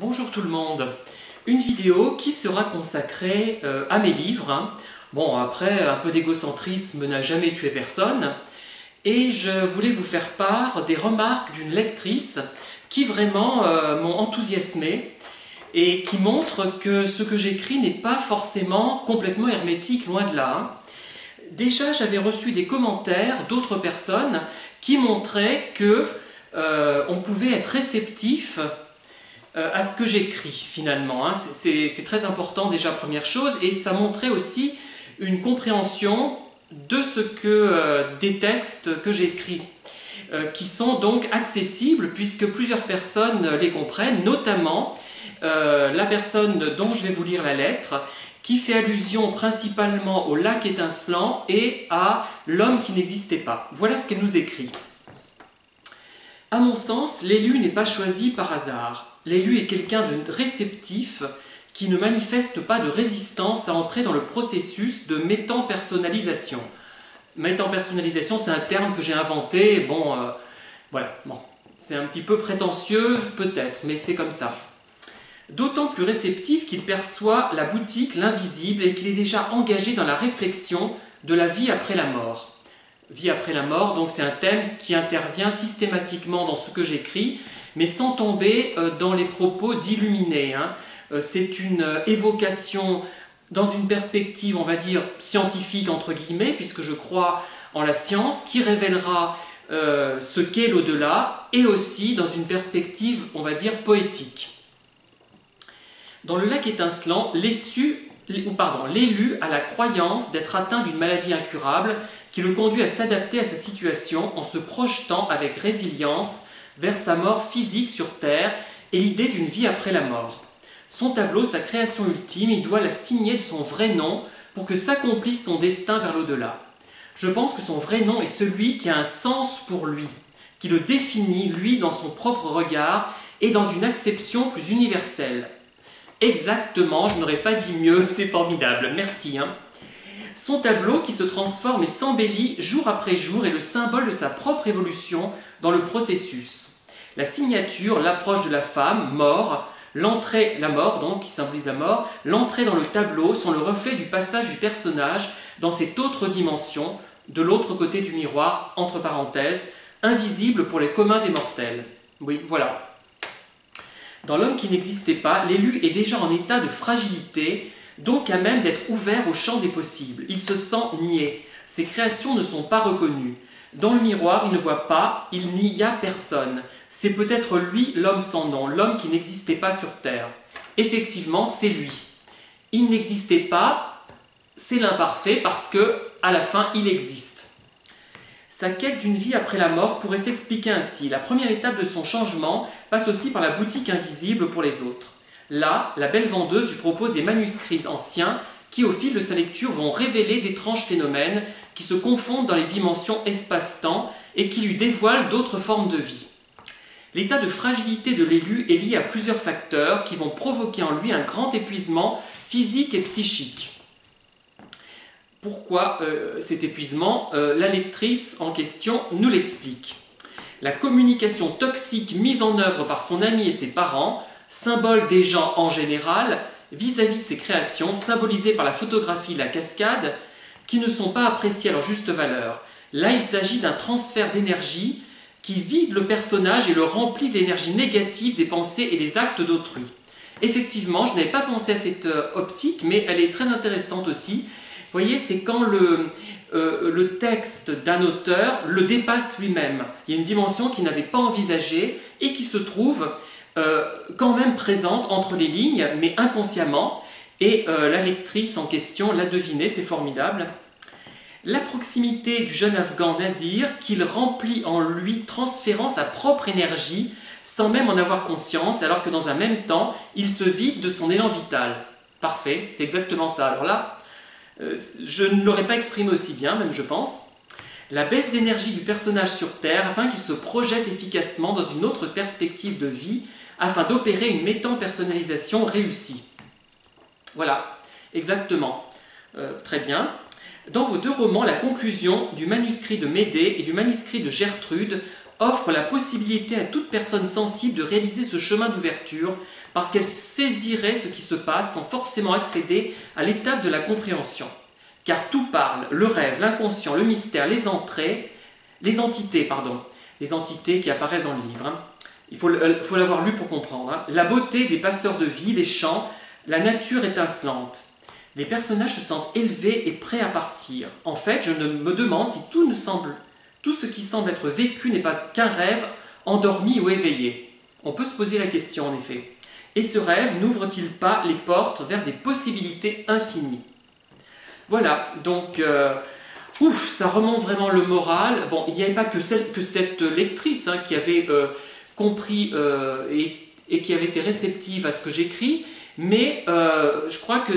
Bonjour tout le monde. Une vidéo qui sera consacrée à mes livres. Bon, après, un peu d'égocentrisme n'a jamais tué personne. Et je voulais vous faire part des remarques d'une lectrice qui vraiment m'ont enthousiasmé et qui montre que ce que j'écris n'est pas forcément complètement hermétique, loin de là. Déjà, j'avais reçu des commentaires d'autres personnes qui montraient que on pouvait être réceptif à ce que j'écris finalement. C'est très important déjà, première chose, et ça montrait aussi une compréhension de ce que des textes que j'écris, qui sont donc accessibles puisque plusieurs personnes les comprennent, notamment la personne dont je vais vous lire la lettre, qui fait allusion principalement au lac étincelant et à l'homme qui n'existait pas. Voilà ce qu'elle nous écrit. À mon sens, l'élu n'est pas choisi par hasard. L'élu est quelqu'un de réceptif qui ne manifeste pas de résistance à entrer dans le processus de métampersonnalisation. Métampersonnalisation, c'est un terme que j'ai inventé. Bon, voilà, bon, c'est un petit peu prétentieux peut-être, mais c'est comme ça. D'autant plus réceptif qu'il perçoit la boutique, l'invisible, et qu'il est déjà engagé dans la réflexion de la vie après la mort. Vie après la mort, donc c'est un thème qui intervient systématiquement dans ce que j'écris, mais sans tomber dans les propos d'illuminés. C'est une évocation dans une perspective, on va dire, scientifique, entre guillemets, puisque je crois en la science, qui révélera ce qu'est l'au-delà, et aussi dans une perspective, on va dire, poétique. Dans le lac étincelant, l'élu a la croyance d'être atteint d'une maladie incurable qui le conduit à s'adapter à sa situation en se projetant avec résilience vers sa mort physique sur Terre et l'idée d'une vie après la mort. Son tableau, sa création ultime, il doit la signer de son vrai nom pour que s'accomplisse son destin vers l'au-delà. Je pense que son vrai nom est celui qui a un sens pour lui, qui le définit, lui, dans son propre regard et dans une acception plus universelle. Exactement, je n'aurais pas dit mieux, c'est formidable, merci. Son tableau, qui se transforme et s'embellit jour après jour, est le symbole de sa propre évolution dans le processus. La signature, l'approche de la femme, mort, l'entrée, la mort donc, qui symbolise la mort, l'entrée dans le tableau sont le reflet du passage du personnage dans cette autre dimension, de l'autre côté du miroir, entre parenthèses, invisible pour les communs des mortels. Oui, voilà. Dans l'homme qui n'existait pas, l'élu est déjà en état de fragilité, donc à même d'être ouvert au champ des possibles. Il se sent nié. Ses créations ne sont pas reconnues. Dans le miroir, il ne voit pas, il n'y a personne. C'est peut-être lui l'homme sans nom, l'homme qui n'existait pas sur Terre. Effectivement, c'est lui. Il n'existait pas, c'est l'imparfait parce que, à la fin, il existe. Sa quête d'une vie après la mort pourrait s'expliquer ainsi. La première étape de son changement passe aussi par la boutique invisible pour les autres. Là, la belle vendeuse lui propose des manuscrits anciens qui, au fil de sa lecture, vont révéler d'étranges phénomènes qui se confondent dans les dimensions espace-temps et qui lui dévoilent d'autres formes de vie. L'état de fragilité de l'élu est lié à plusieurs facteurs qui vont provoquer en lui un grand épuisement physique et psychique. Pourquoi cet épuisement? La lectrice en question nous l'explique. La communication toxique mise en œuvre par son ami et ses parents, symbole des gens en général, vis-à-vis de ses créations, symbolisées par la photographie et la cascade, qui ne sont pas appréciées à leur juste valeur. Là, il s'agit d'un transfert d'énergie qui vide le personnage et le remplit de l'énergie négative des pensées et des actes d'autrui. Effectivement, je n'avais pas pensé à cette optique, mais elle est très intéressante aussi. Vous voyez, c'est quand le texte d'un auteur le dépasse lui-même. Il y a une dimension qu'il n'avait pas envisagée et qui se trouve quand même présente entre les lignes, mais inconsciemment. Et la lectrice en question l'a deviné, c'est formidable. La proximité du jeune Afghan Nazir qu'il remplit en lui, transférant sa propre énergie sans même en avoir conscience, alors que dans un même temps, il se vide de son élan vital. Parfait, c'est exactement ça. Alors là, je ne l'aurais pas exprimé aussi bien, même je pense. La baisse d'énergie du personnage sur Terre afin qu'il se projette efficacement dans une autre perspective de vie afin d'opérer une métampersonnalisation réussie. Voilà, exactement. Très bien. Dans vos deux romans, la conclusion du manuscrit de Médée et du manuscrit de Gertrude offre la possibilité à toute personne sensible de réaliser ce chemin d'ouverture parce qu'elle saisirait ce qui se passe sans forcément accéder à l'étape de la compréhension. Car tout parle, le rêve, l'inconscient, le mystère, les entités qui apparaissent dans le livre. Hein. Il faut l'avoir lu pour comprendre. Hein. La beauté des passeurs de vie, les chants, la nature étincelante. Les personnages se sentent élevés et prêts à partir. En fait, je me demande si tout ce qui semble être vécu n'est pas qu'un rêve endormi ou éveillé. On peut se poser la question en effet. Et ce rêve n'ouvre-t-il pas les portes vers des possibilités infinies? Voilà, donc ça remonte vraiment le moral. Bon, il n'y avait pas que cette lectrice hein, qui avait compris et qui avait été réceptive à ce que j'écris, mais je crois que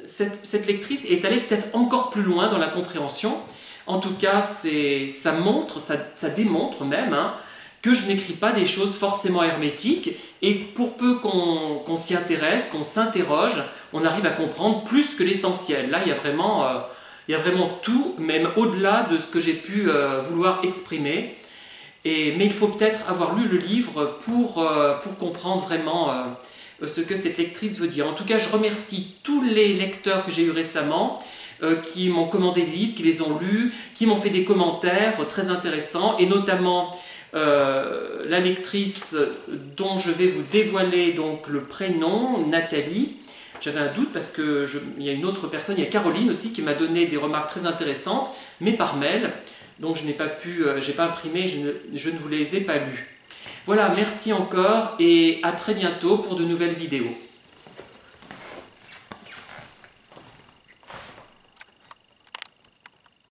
cette lectrice est allée peut-être encore plus loin dans la compréhension. En tout cas, ça démontre même hein, que je n'écris pas des choses forcément hermétiques, et pour peu qu'on s'y intéresse, qu'on s'interroge, on arrive à comprendre plus que l'essentiel. Là, il y a vraiment tout, même au-delà de ce que j'ai pu vouloir exprimer. Mais il faut peut-être avoir lu le livre pour comprendre vraiment ce que cette lectrice veut dire. En tout cas, je remercie tous les lecteurs que j'ai eus récemment, qui m'ont commandé des livres, qui les ont lus, qui m'ont fait des commentaires très intéressants, et notamment la lectrice dont je vais vous dévoiler donc le prénom, Nathalie. J'avais un doute parce qu'il y a une autre personne, il y a Caroline aussi qui m'a donné des remarques très intéressantes, mais par mail. Donc je n'ai pas pu, j'ai pas imprimé, je ne vous les ai pas lues. Voilà, merci encore et à très bientôt pour de nouvelles vidéos.